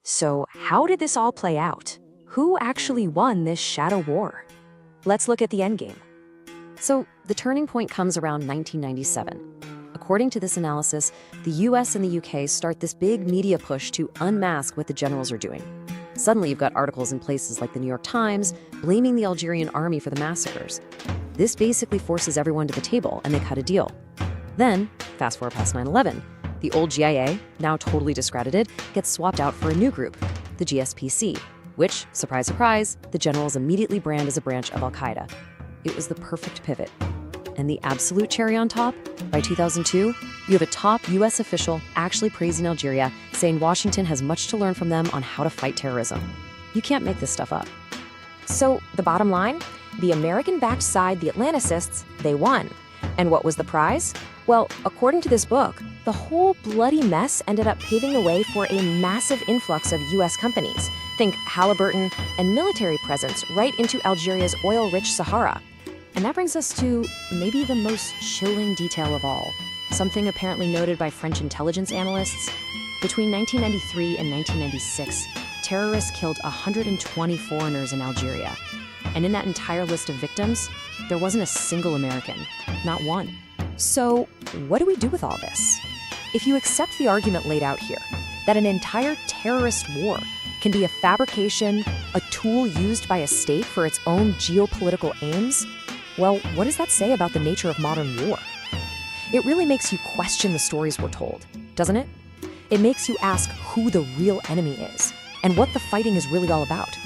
So how did this all play out? Who actually won this shadow war? Let's look at the endgame. So the turning point comes around 1997. According to this analysis, the US and the UK start this big media push to unmask what the generals are doing. Suddenly, you've got articles in places like the New York Times blaming the Algerian army for the massacres. This basically forces everyone to the table, and they cut a deal. Then, fast forward past 9/11, the old GIA, now totally discredited, gets swapped out for a new group, the GSPC, which, surprise, surprise, the generals immediately brand as a branch of al-Qaeda. It was the perfect pivot. And the absolute cherry on top, by 2002, you have a top US official actually praising Algeria, saying Washington has much to learn from them on how to fight terrorism. You can't make this stuff up. So the bottom line, the American-backed side, the Atlanticists, they won. And what was the prize? Well, according to this book, the whole bloody mess ended up paving the way for a massive influx of US companies. Think Halliburton and military presence right into Algeria's oil-rich Sahara. And that brings us to maybe the most chilling detail of all, something apparently noted by French intelligence analysts. Between 1993 and 1996, terrorists killed 120 foreigners in Algeria. And in that entire list of victims, there wasn't a single American, not one. So what do we do with all this? If you accept the argument laid out here, that an entire terrorist war can be a fabrication, a tool used by a state for its own geopolitical aims, well, what does that say about the nature of modern war? It really makes you question the stories we're told, doesn't it? It makes you ask who the real enemy is and what the fighting is really all about.